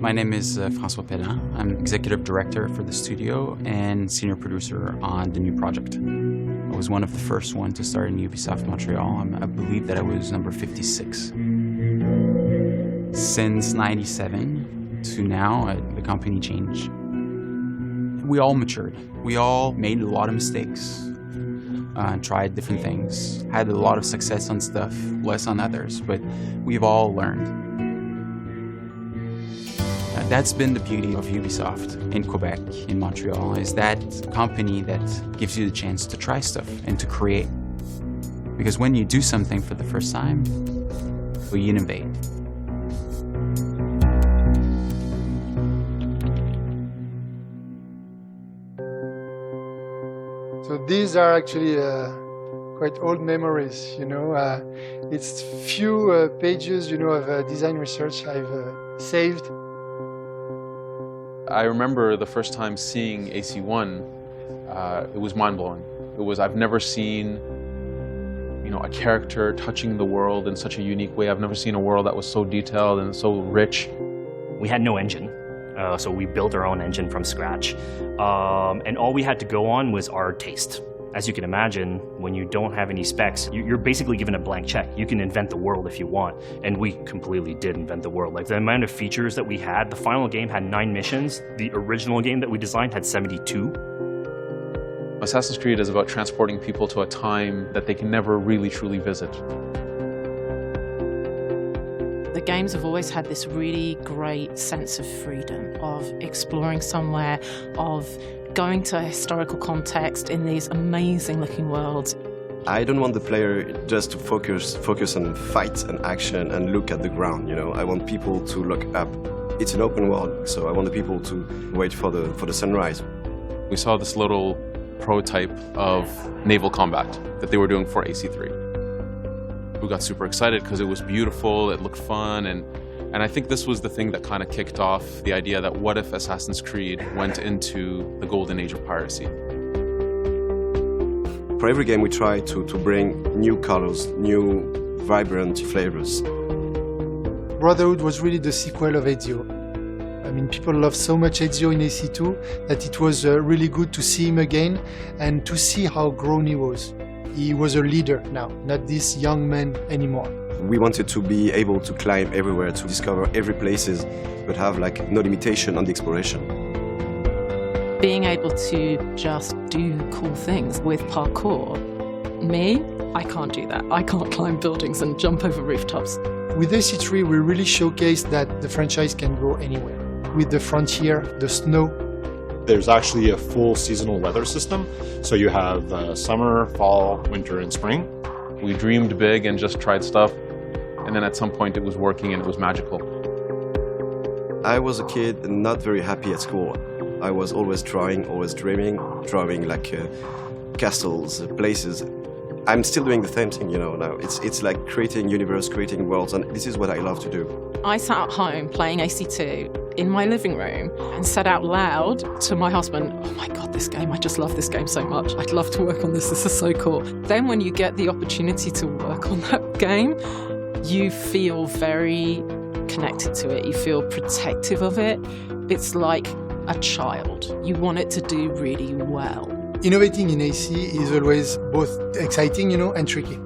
My name is François Perrin. I'm executive director for the studio and senior producer on the new project. I was one of the first ones to start in Ubisoft Montreal. I believe that I was number 56. Since '97 to now, the company changed. We all matured. We all made a lot of mistakes, tried different things, had a lot of success on stuff, less on others, but we've all learned. That's been the beauty of Ubisoft in Quebec, in Montreal, is that company that gives you the chance to try stuff and to create. Because when you do something for the first time, you innovate. So these are actually quite old memories, you know. It's few pages, you know, of design research I've saved. I remember the first time seeing AC1, it was mind-blowing. I've never seen, you know, a character touching the world in such a unique way. I've never seen a world that was so detailed and so rich. We had no engine, so we built our own engine from scratch. And all we had to go on was our taste. As you can imagine, when you don't have any specs, you're basically given a blank check. You can invent the world if you want, and we completely did invent the world. Like the amount of features that we had, the final game had 9 missions. The original game that we designed had 72. Assassin's Creed is about transporting people to a time that they can never really truly visit. The games have always had this really great sense of freedom, of exploring somewhere, of going to a historical context in these amazing looking worlds. I don't want the player just to focus on fight and action and look at the ground, you know. I want people to look up. It's an open world, so I want the people to wait for the sunrise. We saw this little prototype of naval combat that they were doing for AC3. We got super excited because it was beautiful, it looked fun, and I think this was the thing that kind of kicked off the idea that what if Assassin's Creed went into the golden age of piracy? For every game we try to bring new colors, new vibrant flavors. Brotherhood was really the sequel of Ezio. I mean, people love so much Ezio in AC2 that it was really good to see him again and to see how grown he was. He was a leader now, not this young man anymore. We wanted to be able to climb everywhere, to discover every places, but have like no limitation on the exploration. Being able to just do cool things with parkour. Me, I can't do that. I can't climb buildings and jump over rooftops. With AC3, we really showcased that the franchise can go anywhere. With the frontier, the snow. There's actually a full seasonal weather system. So you have summer, fall, winter, and spring. We dreamed big and just tried stuff. And then at some point it was working and it was magical. I was a kid not very happy at school. I was always trying, always dreaming, drawing like castles, places. I'm still doing the same thing, you know, now. It's like creating universe, creating worlds, and this is what I love to do. I sat at home playing AC2 in my living room and said out loud to my husband, "Oh my God, this game, I just love this game so much. I'd love to work on this is so cool." Then when you get the opportunity to work on that game, you feel very connected to it. You feel protective of it. It's like a child. You want it to do really well. Innovating in AC is always both exciting, you know, and tricky.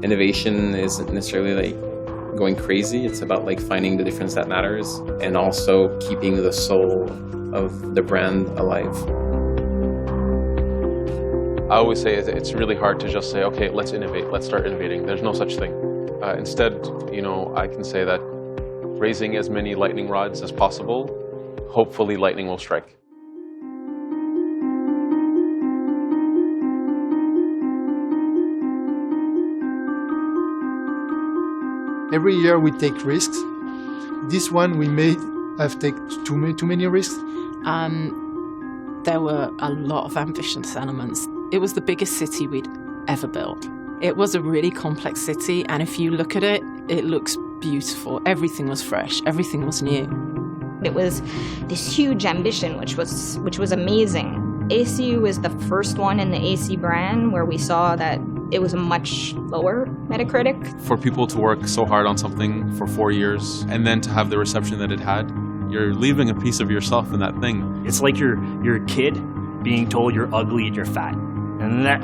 Innovation isn't necessarily like going crazy. It's about like finding the difference that matters and also keeping the soul of the brand alive. I always say it's really hard to just say, okay, let's innovate, let's start innovating. There's no such thing. Instead, you know, I can say that raising as many lightning rods as possible, hopefully lightning will strike. Every year we take risks. This one we may have taken too many risks. There were a lot of ambitious elements. It was the biggest city we'd ever built. It was a really complex city, and if you look at it, it looks beautiful. Everything was fresh, everything was new. It was this huge ambition, which was amazing. AC was the first one in the AC brand where we saw that it was a much lower Metacritic. For people to work so hard on something for 4 years and then to have the reception that it had, You're leaving a piece of yourself in that thing. It's like you're a kid being told you're ugly and you're fat. And that,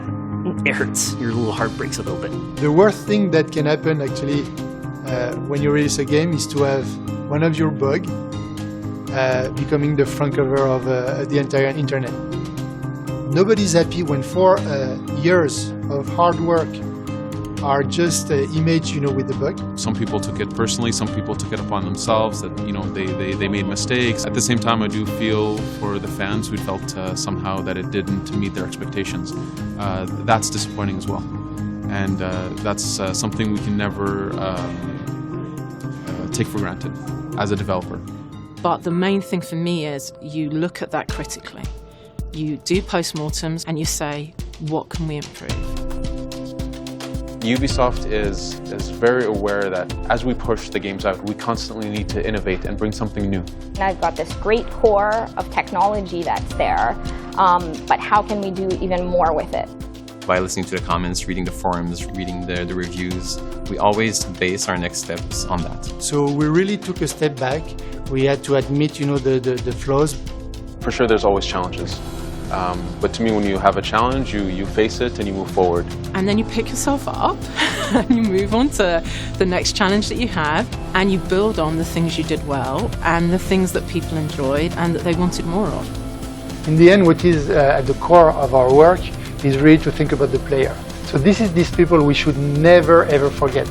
it hurts. Your little heart breaks a little bit. The worst thing that can happen actually when you release a game is to have one of your bugs becoming the front cover of the entire internet. Nobody's happy when 4 years of hard work are just image, with the bug. Some people took it personally, some people took it upon themselves that, they made mistakes. At the same time, I do feel for the fans who felt somehow that it didn't meet their expectations. That's disappointing as well. And that's something we can never take for granted as a developer. But the main thing for me is you look at that critically. You do postmortems and you say, what can we improve? Ubisoft is very aware that as we push the games out, we constantly need to innovate and bring something new. I've got this great core of technology that's there, but how can we do even more with it? By listening to the comments, reading the forums, reading the reviews, we always base our next steps on that. So we really took a step back. We had to admit, the flaws. For sure, there's always challenges. But to me, when you have a challenge, you face it and you move forward. And then you pick yourself up and you move on to the next challenge that you have, and you build on the things you did well and the things that people enjoyed and that they wanted more of. In the end, what is at the core of our work is really to think about the player. So these people we should never ever forget.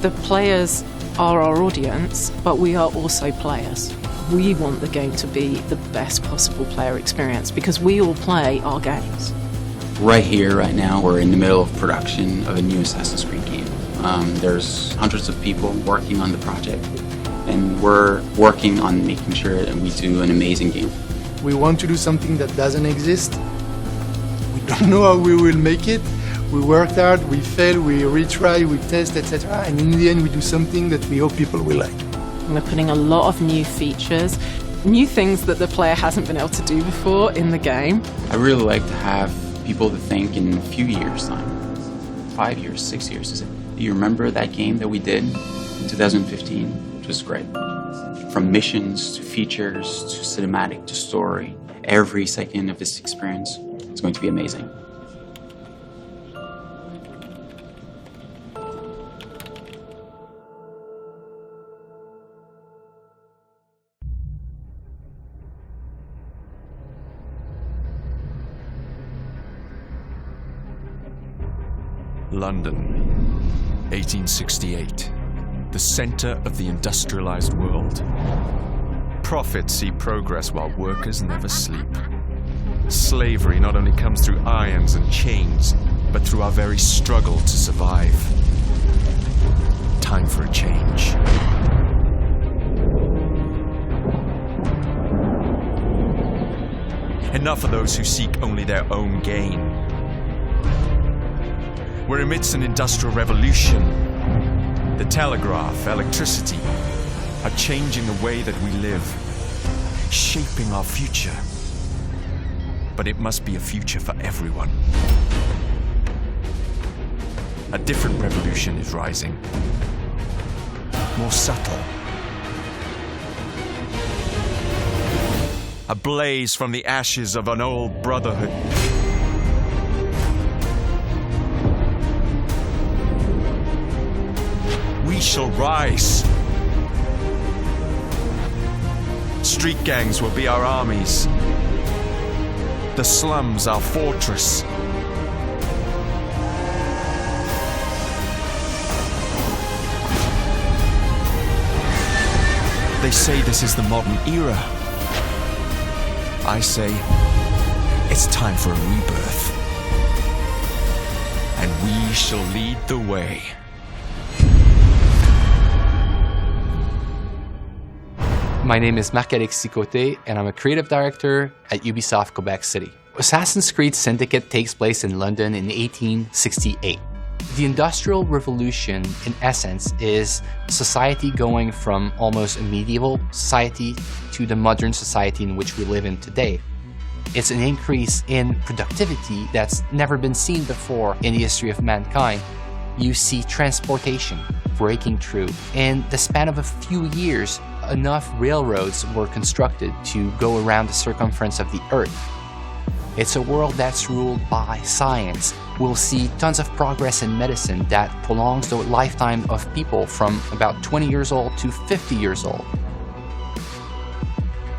The players are our audience, but we are also players. We want the game to be the best possible player experience because we all play our games. Right here, right now, we're in the middle of production of a new Assassin's Creed game. There's hundreds of people working on the project, and we're working on making sure that we do an amazing game. We want to do something that doesn't exist. We don't know how we will make it. We worked hard, we fail, we retry, we test, etc. And in the end, we do something that we hope people will like. We're putting a lot of new features, new things that the player hasn't been able to do before in the game. I really like to have people to think in a few years' time, 5 years, 6 years. Do you remember that game that we did in 2015? It was great. From missions to features to cinematic to story, every second of this experience is going to be amazing. London, 1868, the center of the industrialized world. Profits see progress while workers never sleep. Slavery not only comes through irons and chains, but through our very struggle to survive. Time for a change. Enough of those who seek only their own gain. We're amidst an industrial revolution. The telegraph, electricity, are changing the way that we live, shaping our future. But it must be a future for everyone. A different revolution is rising, more subtle. A blaze from the ashes of an old brotherhood. We shall rise. Street gangs will be our armies. The slums our fortress. They say this is the modern era. I say it's time for a rebirth. And we shall lead the way. My name is Marc-Alex Sicoté, and I'm a creative director at Ubisoft Quebec City. Assassin's Creed Syndicate takes place in London in 1868. The Industrial Revolution, in essence, is society going from almost a medieval society to the modern society in which we live in today. It's an increase in productivity that's never been seen before in the history of mankind. You see transportation breaking through. In the span of a few years, enough railroads were constructed to go around the circumference of the Earth. It's a world that's ruled by science. We'll see tons of progress in medicine that prolongs the lifetime of people from about 20 years old to 50 years old.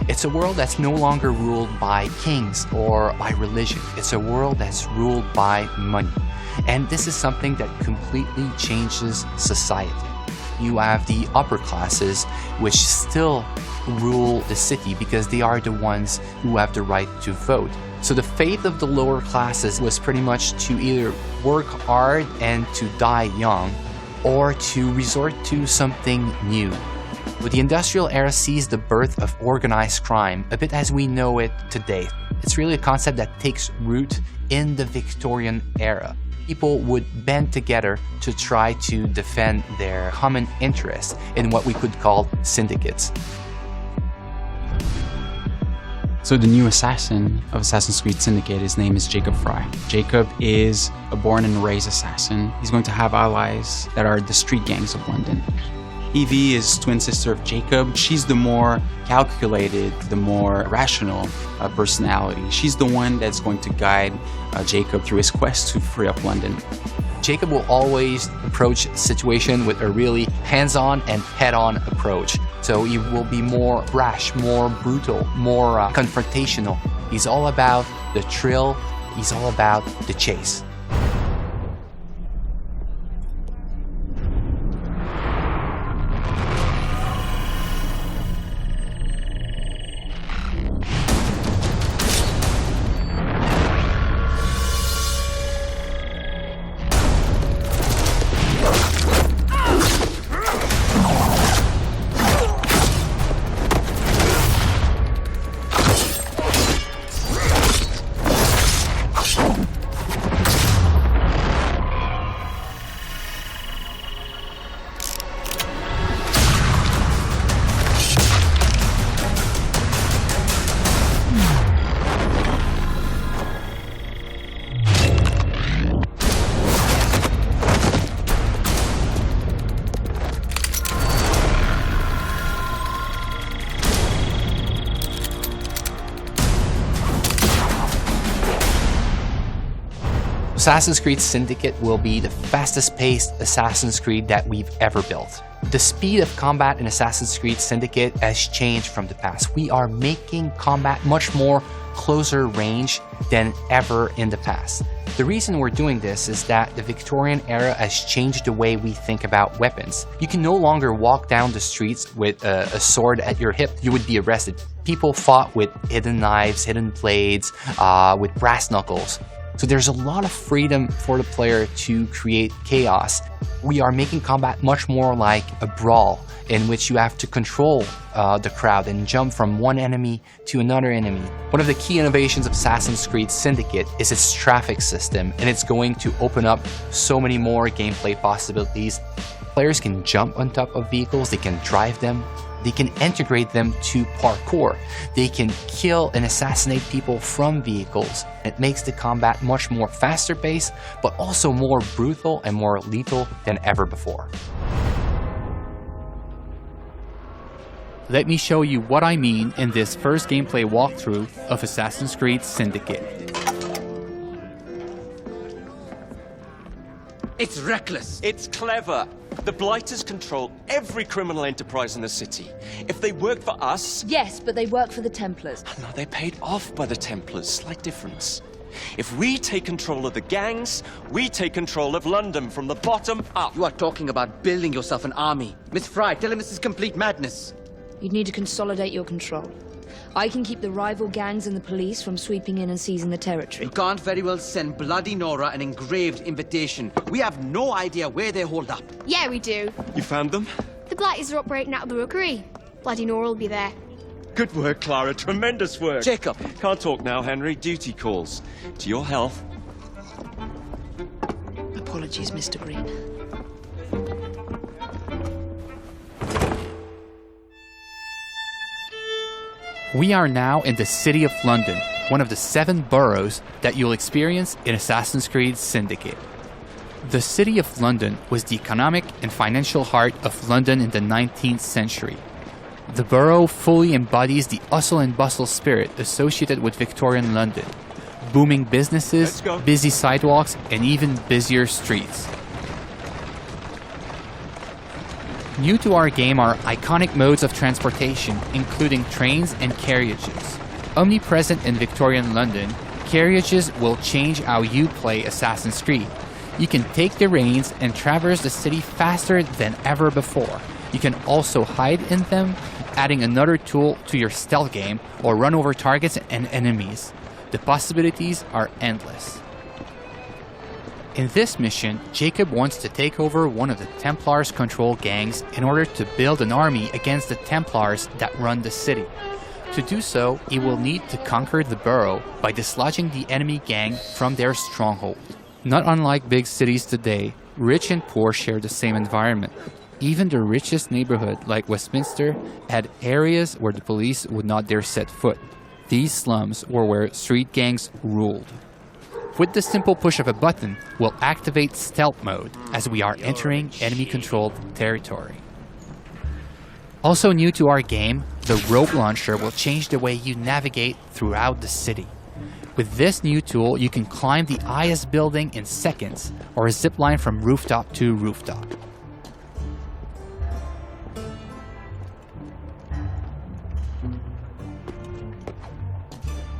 It's a world that's no longer ruled by kings or by religion. It's a world that's ruled by money. And this is something that completely changes society. You have the upper classes, which still rule the city because they are the ones who have the right to vote. So the fate of the lower classes was pretty much to either work hard and to die young, or to resort to something new. The industrial era sees the birth of organized crime, a bit as we know it today. It's really a concept that takes root in the Victorian era. People would band together to try to defend their common interests in what we could call syndicates. So the new assassin of Assassin's Creed Syndicate, his name is Jacob Frye. Jacob is a born and raised assassin. He's going to have allies that are the street gangs of London. Evie is twin sister of Jacob. She's the more calculated, the more rational personality. She's the one that's going to guide Jacob through his quest to free up London. Jacob will always approach the situation with a really hands-on and head-on approach. So he will be more brash, more brutal, more confrontational. He's all about the thrill. He's all about the chase. Assassin's Creed Syndicate will be the fastest-paced Assassin's Creed that we've ever built. The speed of combat in Assassin's Creed Syndicate has changed from the past. We are making combat much more closer range than ever in the past. The reason we're doing this is that the Victorian era has changed the way we think about weapons. You can no longer walk down the streets with a sword at your hip. You would be arrested. People fought with hidden knives, hidden blades, with brass knuckles. So there's a lot of freedom for the player to create chaos. We are making combat much more like a brawl in which you have to control the crowd and jump from one enemy to another enemy. One of the key innovations of Assassin's Creed Syndicate is its traffic system, and it's going to open up so many more gameplay possibilities. Players can jump on top of vehicles, they can drive them, they can integrate them to parkour. They can kill and assassinate people from vehicles. It makes the combat much more faster paced, but also more brutal and more lethal than ever before. Let me show you what I mean in this first gameplay walkthrough of Assassin's Creed Syndicate. It's reckless. It's clever. The Blighters control every criminal enterprise in the city. If they work for us... Yes, but they work for the Templars. No, they're paid off by the Templars. Slight difference. If we take control of the gangs, we take control of London from the bottom up. You are talking about building yourself an army. Miss Fry, tell him this is complete madness. You'd need to consolidate your control. I can keep the rival gangs and the police from sweeping in and seizing the territory. You can't very well send Bloody Nora an engraved invitation. We have no idea where they hold up. Yeah, we do. You found them? The Blighters are operating out of the rookery. Bloody Nora will be there. Good work, Clara. Tremendous work. Jacob. Can't talk now, Henry. Duty calls. To your health. Apologies, Mr. Green. We are now in the city of London, one of the 7 boroughs that you'll experience in Assassin's Creed Syndicate. The city of London was the economic and financial heart of London in the 19th century. The borough fully embodies the hustle and bustle spirit associated with Victorian London. Booming businesses, busy sidewalks, and even busier streets. New to our game are iconic modes of transportation, including trains and carriages. Omnipresent in Victorian London, carriages will change how you play Assassin's Creed. You can take the reins and traverse the city faster than ever before. You can also hide in them, adding another tool to your stealth game, or run over targets and enemies. The possibilities are endless. In this mission, Jacob wants to take over one of the Templars' control gangs in order to build an army against the Templars that run the city. To do so, he will need to conquer the borough by dislodging the enemy gang from their stronghold. Not unlike big cities today, rich and poor share the same environment. Even the richest neighborhood, like Westminster, had areas where the police would not dare set foot. These slums were where street gangs ruled. With the simple push of a button, we'll activate stealth mode as we are entering enemy-controlled territory. Also new to our game, the rope launcher will change the way you navigate throughout the city. With this new tool, you can climb the highest building in seconds or zip line from rooftop to rooftop.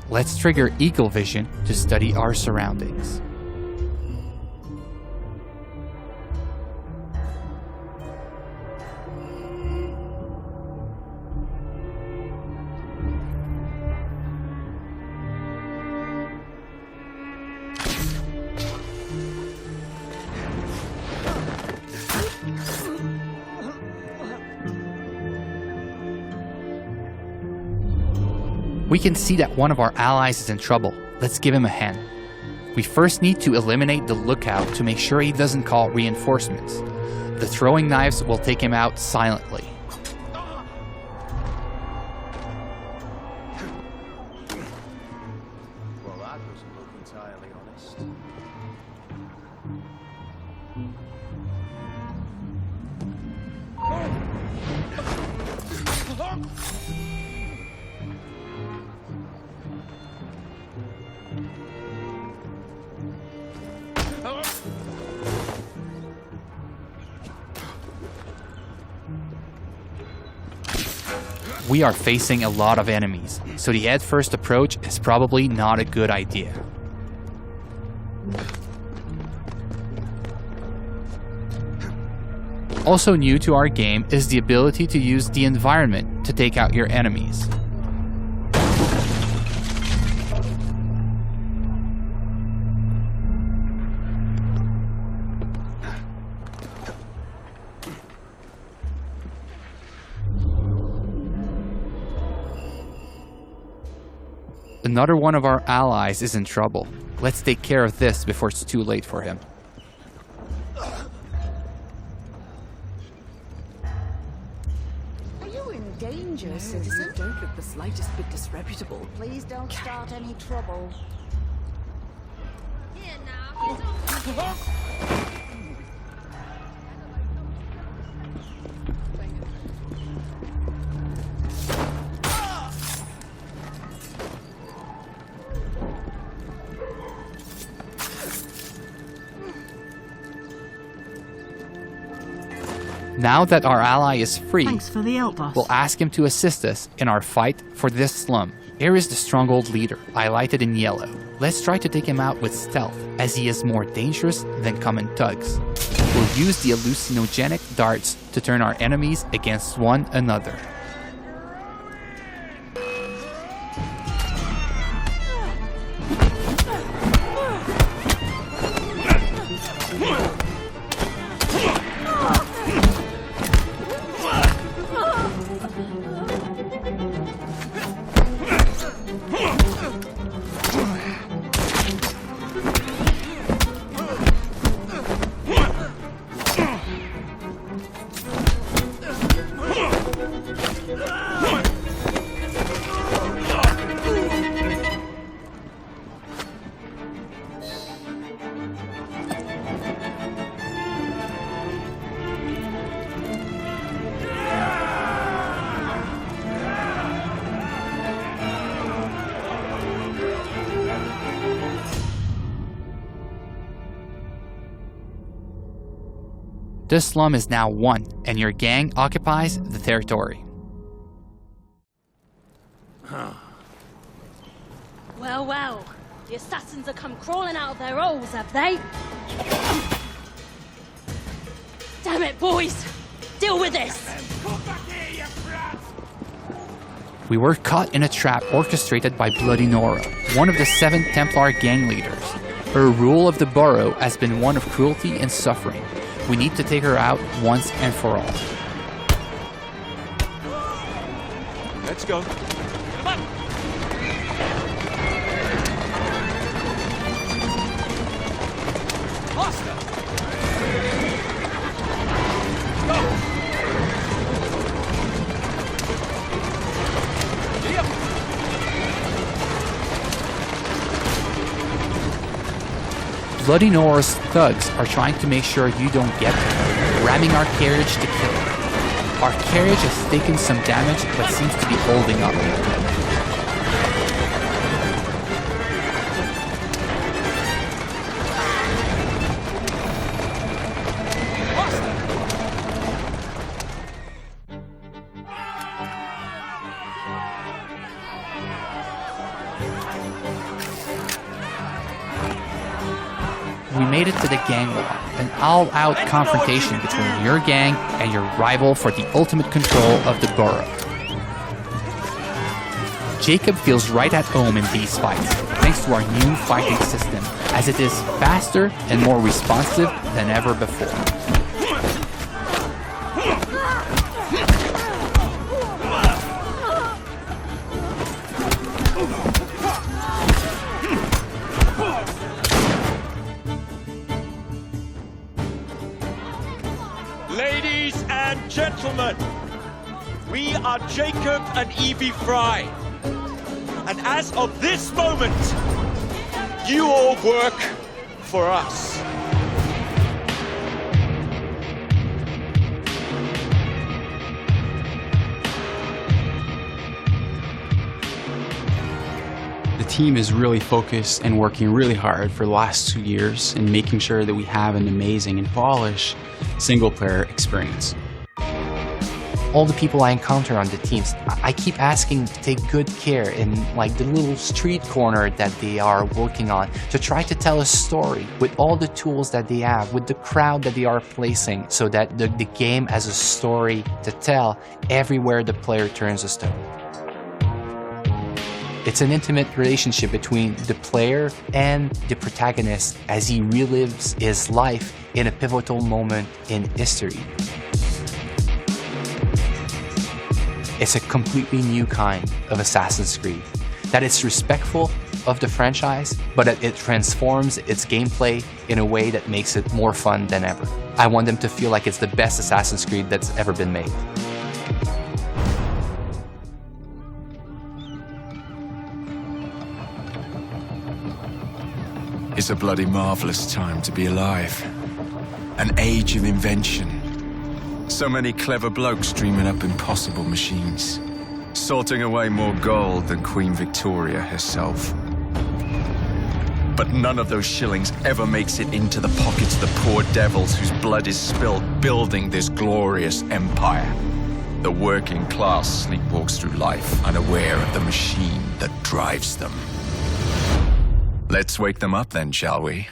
Let's trigger Eagle Vision to study our surroundings. We can see that one of our allies is in trouble. Let's give him a hand. We first need to eliminate the lookout to make sure he doesn't call reinforcements. The throwing knives will take him out silently. Well, that doesn't look entirely honest. We are facing a lot of enemies, so the head-first approach is probably not a good idea. Also new to our game is the ability to use the environment to take out your enemies. Another one of our allies is in trouble. Let's take care of this before it's too late for him. Are you in danger, citizen? You don't look the slightest bit disreputable. Please don't start any trouble. Here now. Now that our ally is free, Thanks for the help, boss. we'll ask him to assist us in our fight for this slum. Here is the stronghold leader, highlighted in yellow. Let's try to take him out with stealth, as he is more dangerous than common thugs. We'll use the hallucinogenic darts to turn our enemies against one another. This slum is now won, and your gang occupies the territory. Well, well. The assassins have come crawling out of their holes, have they? Damn it, boys! Deal with this! We were caught in a trap orchestrated by Bloody Nora, one of the 7 Templar gang leaders. Her rule of the borough has been one of cruelty and suffering. We need to take her out once and for all. Let's go. Come on. Faster. Go. Yep. Bloody Nora's thugs are trying to make sure you don't get there, ramming our carriage to kill it. Our carriage has taken some damage but seems to be holding up. We made it to the gang war, an all-out confrontation between your gang and your rival for the ultimate control of the borough. Jacob feels right at home in these fights, thanks to our new fighting system, as it is faster and more responsive than ever before. Ladies and gentlemen, we are Jacob and Evie Fry. And as of this moment, you all work for us. The team is really focused and working really hard for the last 2 years in making sure that we have an amazing and polished single-player experience. All the people I encounter on the teams, I keep asking to take good care in like the little street corner that they are working on, to try to tell a story with all the tools that they have, with the crowd that they are placing, so that the game has a story to tell everywhere the player turns a stone. It's an intimate relationship between the player and the protagonist as he relives his life in a pivotal moment in history. It's a completely new kind of Assassin's Creed, that it's respectful of the franchise, but it transforms its gameplay in a way that makes it more fun than ever. I want them to feel like it's the best Assassin's Creed that's ever been made. It's a bloody marvelous time to be alive. An age of invention. So many clever blokes dreaming up impossible machines, sorting away more gold than Queen Victoria herself. But none of those shillings ever makes it into the pockets of the poor devils whose blood is spilled building this glorious empire. The working class sleepwalks through life unaware of the machine that drives them. Let's wake them up then, shall we?